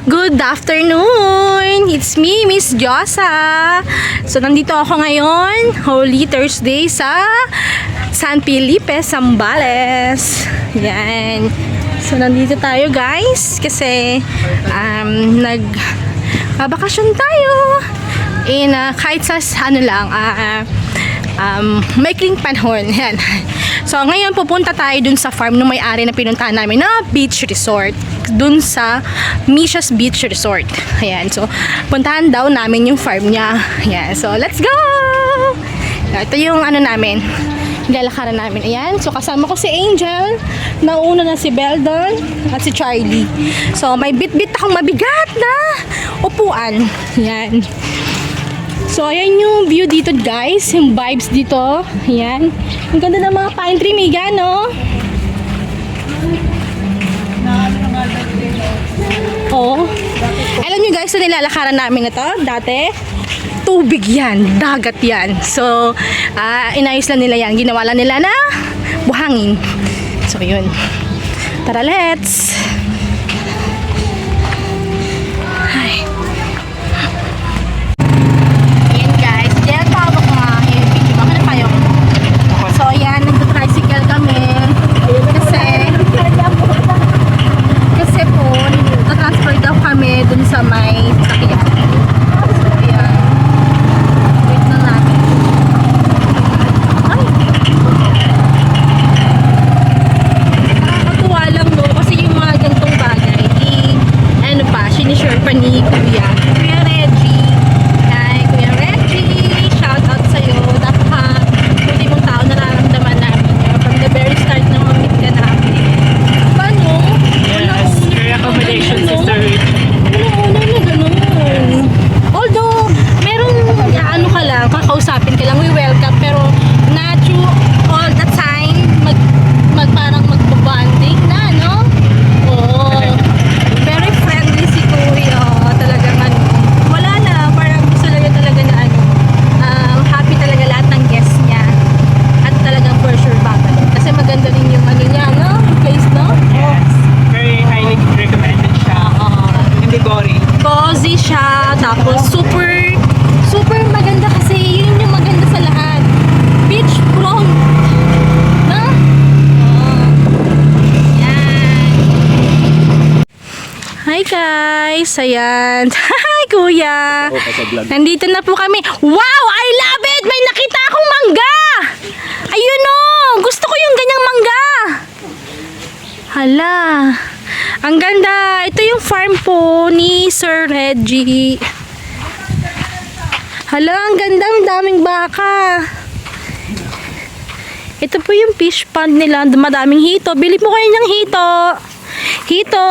Good afternoon! It's me, Miss Josa. So, nandito ako ngayon, Holy Thursday sa San Felipe, Zambales. Yan. So, nandito tayo guys kasi nag-bakasyon tayo. Kahit sa maikling panahon. Yan. So, ngayon pupunta tayo dun sa farm ng may-ari na pinuntahan namin na beach resort. Dun sa Misha's Beach Resort. Ayan. So, puntahan daw namin yung farm niya. Ayan. So, let's go! Ito yung namin. Lalakaran namin. Ayan. So, kasama ko si Angel. Nauna na si Beldon at si Charlie. So, may bit-bit akong mabigat na upuan. Ayan. So, ayan yung view dito guys. Yung vibes dito. Ayan. Ang ganda ng mga pine tree, Miga, no? Oo. Alam nyo guys, so nilalakaran namin na to dati. Tubig yan. Dagat yan. So, inayos lang nila yan. Ginawa lang nila na buhangin. So, yun. Tara, let's! So, ayan, nagta-tricycle kami. Kasi po, nagta-transfer daw kami dun sa may sakyan. So, ayan. Wait na natin. Ay! Nakakatuwa lang, no? Kasi yung mga ganitong bagay, sinishare pa ni Kuya Reggie. Hi, Kuya Reggie. Shout out sa'yo. Hindi mong tao nararamdaman namin from the very start na mamit ka namin. Paano? Yes, your accommodation, Sister Rich. Ano na ganun. Although, meron ka lang, kakausapin ka lang, we welcome, pero not you all the time parang magbabanding na, no? Oo. Very friendly si Kuya. Talagang wala na, parang gusto lang talaga na happy talaga lahat ng guests niya. At talagang for sure babalik. Kasi maganda rin yung niya, no? Place, no? Yes, very highly recommended siya. Hindi gory. Cozy siya, tapos super maganda kasi yun yung maganda sa lahat. Beach front. No? Yan. Hi guys! Ayan. Hi Kuya! Nandito na po kami. Wow! I love it! May nakita akong mangga! Ayun o! Gusto ko yung ganyang mangga! Hala! Ang ganda! Ito yung farm po ni Sir Reggie. Hala! Ang ganda! Ang daming baka! Ito po yung fish pond nila. Madaming hito. Bili mo kayo ng hito. Hito.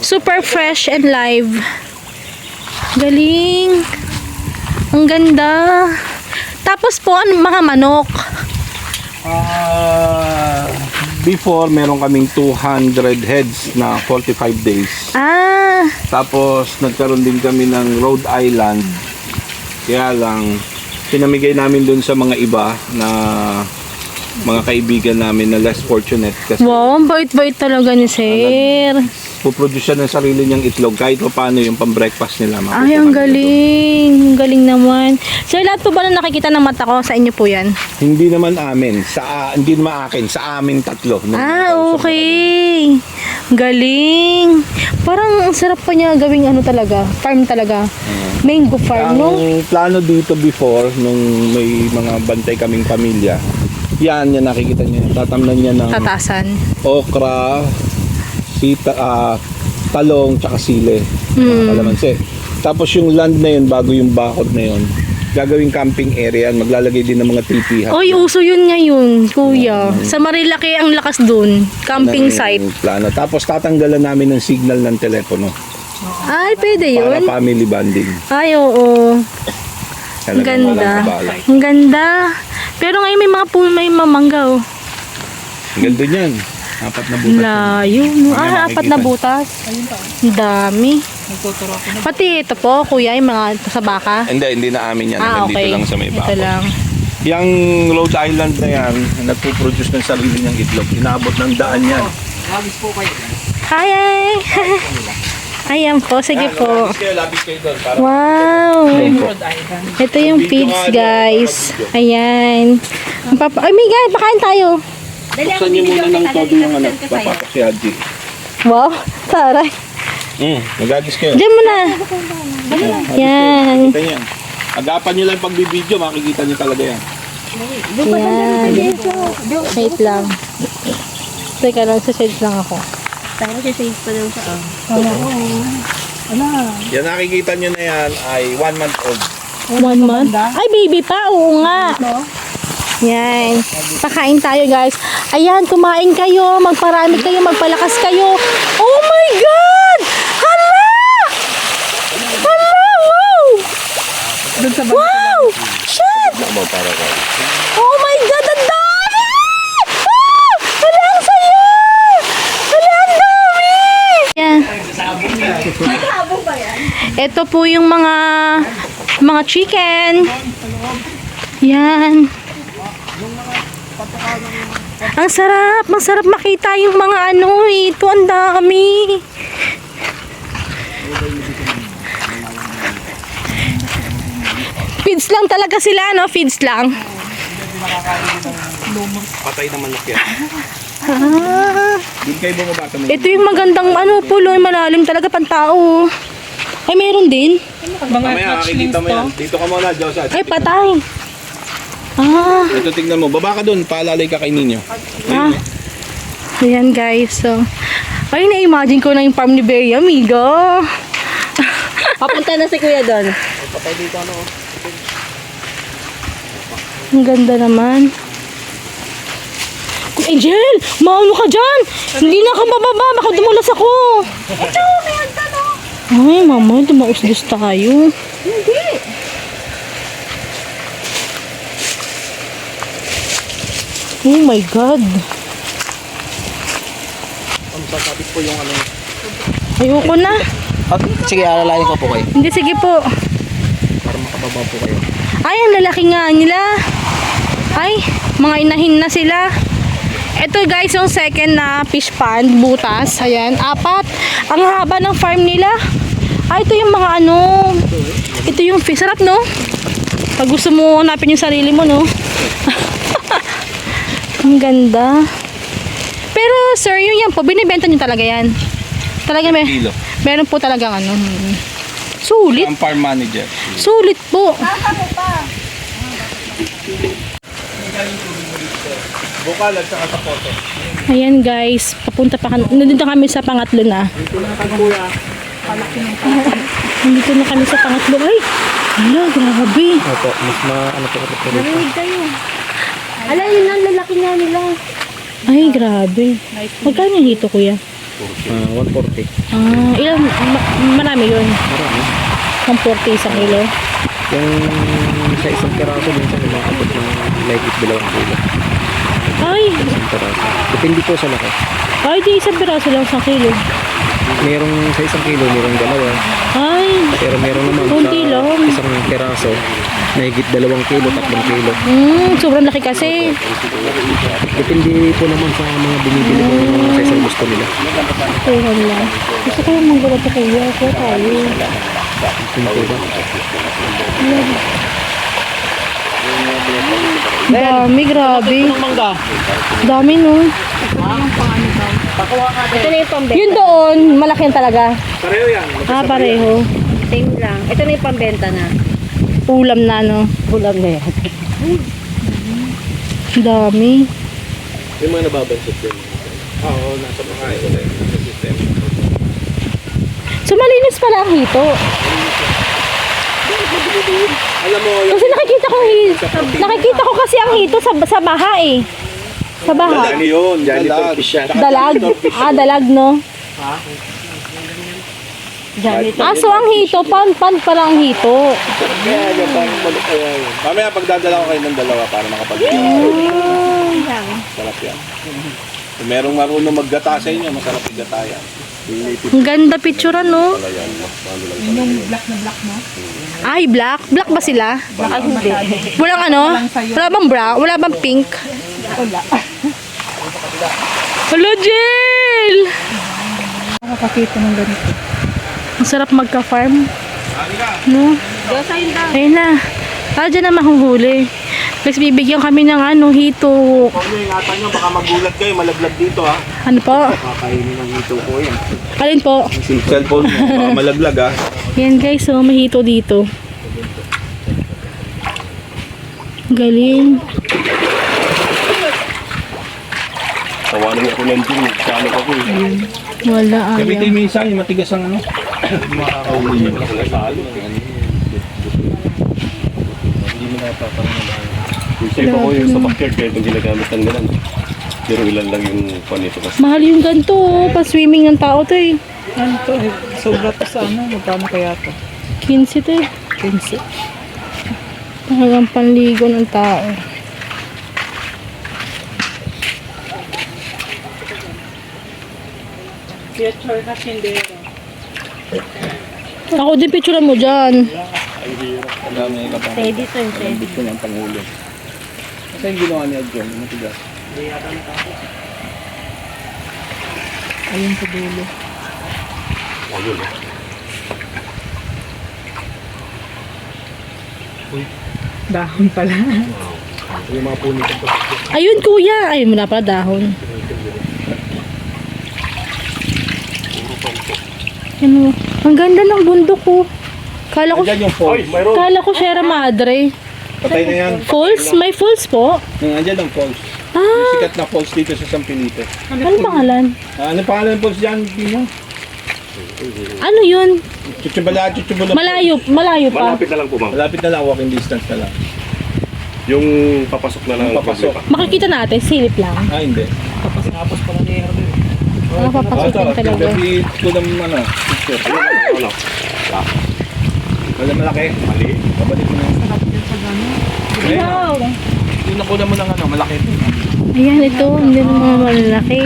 Super fresh and live. Galing. Ang ganda. Tapos po, mga manok. Before, meron kaming 200 heads na 45 days. Tapos, nagkaroon din kami ng Rhode Island. Kaya lang, pinamigay namin dun sa mga iba na mga kaibigan namin na less fortunate. Kasi wow, ang bait-bait talaga ni Sir. puproduce siya ng sarili niyang itlog kahit pa paano yung pang-breakfast nila. Ay, ang galing. Ang galing naman. Sir, lahat po ba na nakikita ng mata ko? Sa inyo po yan? Hindi naman amin. Hindi naman akin. Sa amin tatlo. Okay. Galing. Parang ang sarap pa niya gawing talaga. Farm talaga. Mango farm, no? Ang plano dito before, nung may mga bantay kaming pamilya, yan nakikita niyo. Tatamnan niya ng Tatasan. okra, talong, tsaka sile. Kalamansi. Tapos yung land na yun, bago yung bakod na yun, gagawing camping area, maglalagay din ng mga tipihan. Oy, uso yun ngayon, Kuya. Sa Marilaki ang lakas dun. Camping site. Plano. Tapos tatanggalan namin ng signal ng telepono. Ay, pwede Para yun. family bonding. Ay, oo. Ang Talagang ganda. walang abala. Ang ganda. Pero ngayon may mga pool, may mamangga, oh. Ang ganda niyan. 4 na butas. Layo. Apat na butas. Ang dami. Pati ito po, Kuya, yung mga sa baka. Hindi na amin yan. Nandito Okay. lang sa may Ito bakod. lang. Yung Rhode Island na yan, nagpo-produce ng sarili niyang itlog. Inabot ng daan yan. Hi! Ayan po, sige po. Labis kayo doon. Para Wow! Rhode Island. Ito yung pigs, guys. Ayan. Ay, Miguel, pakain tayo. buksan niyo muna ng todo yung ano. Papasok si Haji. Wow, taray. Magagis kayo. Diyan mo na. Yan. Kita niyan. Agapan niyo lang pagbibideo, makikita niyo talaga yan. Yan. Wait lang. Teka lang, sa-shades lang ako. Yan nakikita niyo na yan ay 1 month old. 1 month? Ay, baby pa. Oo nga. Yan. Pakain tayo, guys. Ayan, kumain kayo. Magparami kayo. Magpalakas kayo. Oh my God! Hala! Hala! Wow! Wow! Shit! Oh my God! Ang dami! Ah! Hala, ang saya! Hala, ang dami! Yan. Ito po yung mga chicken. Yan. Ang sarap, masarap makita yung mga ano ito, ang dami. Feeds lang talaga sila, no? Feeds lang. Patay naman na yan. Ah, Doon kayo bumaba sa may... ito yung magandang ano, pulo, malalim talaga pang tao. Ay, meron din. Mga Mamaya hatchlings makikita mo to. yan. Dito ka muna, Joseph. Ay, patay. Ah, Ito tingnan mo. Baba ka doon. Paalalay ka kay Ninyo. ah. Ayan, guys. So, ay, na-imagine ko na yung farm ni Bea, amigo. Papunta na si Kuya doon. Ang ganda naman. Angel, maano ka dyan? Hindi na ka bababa, baka dumulas ako. Ito, may hagdan. Ay, mama, dumausdos tayo. Hindi. Oh my God. Ang sasabit po yung ano. Ayoko na. Sige, alalayan ko po kayo. Hindi, sige po. Para makababa po kayo. Ay, ang lalaki nga nila. Ay, mga inahin na sila. Ito guys, yung second na fish pond, butas. Ayan, 4. Ang haba ng farm nila. Ay, ito yung mga ano. Ito yung fish. Sarap, no? Pag gusto mo hanapin yung sarili mo, no? Ang ganda. Pero, sir, yun yan po. Binibenta nyo talaga yan. Talaga may, Kilo. meron po talagang ano. Sulit. Ang farm manager. Sulit po. Bukal at saka sa photo. Ayan guys, papunta pa nandito kami sa pangatlo na. Nandito na kami sa pangatlo. Ay, hala, grabe. Opo, mas ano po ito. Narinig kayo. Alam yun ang lalaki nga nila. Ay, grabe. Magkano yung hito, kuya? 140. Ah, ilan? Marami yun. Marami. 140 isang kilo. Yung sa isang piraso, minsan umakabot ng mahigit 2 kilo. Ay, Isang piraso. Depende po sa laki. ay, di isang piraso lang sa kilo. Merong sa isang kilo, merong 2. Ay, Pero meron naman Kunti sa lang. isang piraso, mahigit 2 kilo, 3 kilo. sobrang laki kasi. Depende po naman sa mga bumibili kung ano sa isang gusto nila. Tuhan lang. Gusto ko yung manggawa pa kuya. Ako tayo. Yun po ba? Dami, grabe. Dami, no? Ito na yung pambenta. Yun doon, malaki yan talaga. Pareho yan. Ah, pareho. Same lang. Ito na yung pambenta na. Ulam na, no? Ulam na yan. Dami. Yung mga nababansot din. Oo, nasa mga ito na yun. Nasa system. So, malinis pala ang hito. Alam mo, yung Kasi nakikita ko kasi ang hito sa baha eh. Sa baha. dalag yun. Janitor fish yan. Dalag. Ah, dalag, no? Ah, so ang hito, pan pala ang hito. Kaya yung parang balik kaya yun. Mamaya pagdadala ko kayo ng 2 para makapag Sarap yan. Kung merong marunong maggata sa inyo, masarap yung gata yan. Yung native Ang ganda picture, no? pala yan. Yung black na black, no? Ay, black. Black ba sila? Ah, hindi. Walang ano? Wala bang brown? Wala bang pink? Wala. Hello, Jill! Nakakakita ng ganito. Ang sarap magka-farm. No? Ayun na. Dyan na mahuhuli. Tapos bibigyan kami ng hito. Kung nyo, ingatan nyo, baka magulat kayo, malaglag dito ha. Ano po? Kakainin ng hito ko yan. Alin po? Yung cellphone mo, baka malaglag ha. Yan guys, so may hito dito. Galing. Tawanan ako ng dun, saan ako eh. Wala Gamitin ayaw. mo isa, yung matigas ang ano. Makakahuli nyo. Hindi mo napapangalan. Yung sa iba ko yung sa backyard kaya itong ginagamit ng ganun. Pero ilan lang yung panito kasi. Mahal yung ganito, oh. Pa-swimming ng tao to eh. Ano to? Sobra to sa ano? Magkano kaya to? 15 to eh. 15. Talagang panligo ng tao. Picture na sindero. Ako din picturean mo dyan. Dami ka pa. Pwede to, pwede. Gusto niyang panghuli. Kasi yung ginawa niya dyan, yung matigas. Ayun sa dulo. O yun eh. Dahon pala. Yung mga punit ito. Ayun kuya. Ayun, wala pala dahon. Ano? Ang ganda ng bundok ko. Kala ko, Andyan yung falls. Mayroon. kala ko Sierra Madre. Patay na yan. Falls? May falls po? Andyan ang falls. Yung Ah, sikat na falls dito sa San Felipe. ano pangalan? Ano pangalan ng falls dyan, Pino? Ano yun? Chuchubala. Malayo, malayo pa. Malapit na lang po ma'am. Malapit na lang, walking distance na lang. Yung papasok na lang. Yung papasok. Makikita natin, silip lang. Ah, hindi. Tapos pala ni Erwin. Ah, papasukin talaga. Gabi ko ng picture. Ano? Wala malaki. Mali. Kabalik mo na. Wow! Yung nakuha mo ng malaki. Ayan, ito. Hindi na mga malalaki.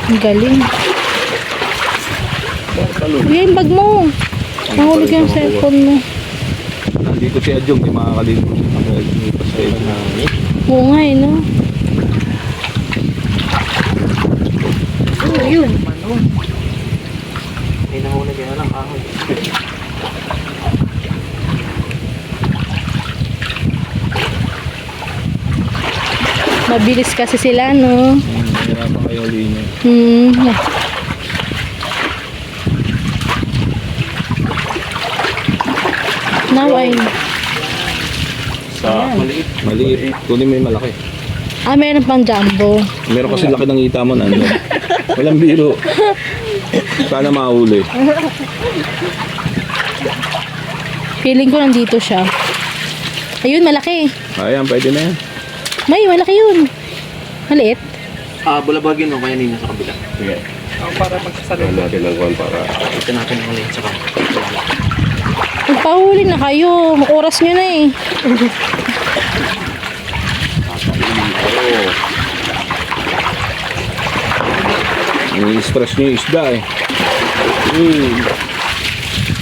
Ang galing. Kuya, yung bag mo. Mahulog yung cellphone mo. Nandito si Adjong, di makakalimot. Lumipas kayo na. Oo nga eh, no? Yun. May nahulog yan lang kahoy. Mabilis kasi sila, no? Mahirapan kayo linya. Now I... Sa maliit. Maliit. Kunin mo yung malaki. Ah, meron pang jumbo. Meron kasi laki ng ita mo na ano. Walang biro. Sana mahuli. Feeling ko nandito siya. Ayun, malaki. Ayan, pwede na yan. May, malaki yun. Maliit. Bulabagin mo kaya ninyo sa kabila. Sige. Para magsasalita. Alam natin ng kwan para. Ito natin ang ulit sa kabila. Magpahuli na kayo. Oras nyo na eh. I-stress nyo yung isda eh.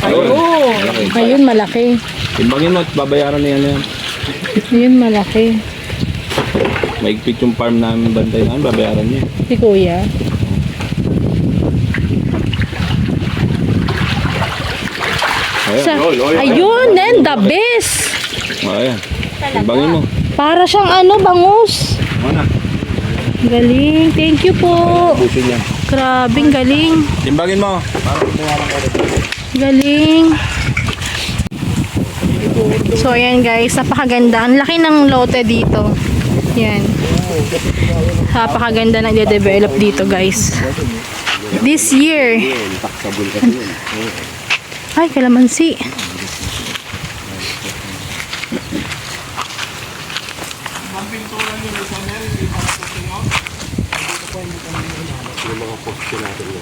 Ayun. Malaki. Ayun, malaki. Timbangin mo at babayaran na yan. Ayun, malaki. Maigpit yung farm namin, bantay namin, babayaran niya. Si kuya. Ayan. Ayun, then the best. Ayan. Timbangin mo. Para siyang bangus. Ano na? Galing. Thank you po. Busin yan. Grabing galing. Timbangin mo. Para kumalang ka rin. Galing. So, ayan guys. Napakaganda. Ang laki ng lote dito. Yan. Napakaganda na i-develop dito guys. This year. Ay, kalamansi.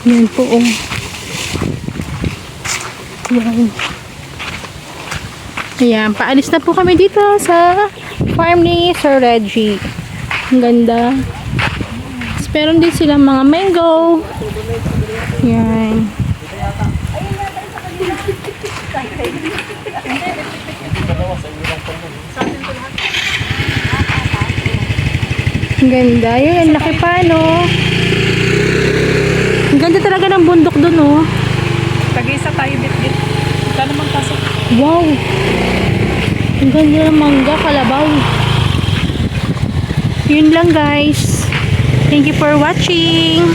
Yan po oh. Wow. Ayan, paalis na po kami dito sa farm ni Sir Reggie. Ang ganda. Tapos meron din silang mga mango. Yan. Ang ganda. Yun, ang laki pa, no? Ang ganda talaga ng bundok dun, oh. Tag-isa tayo bit-bit. Ika naman pasok. Wow! Ang ganda ng mangga, kalabaw. Yun lang, guys. Thank you for watching.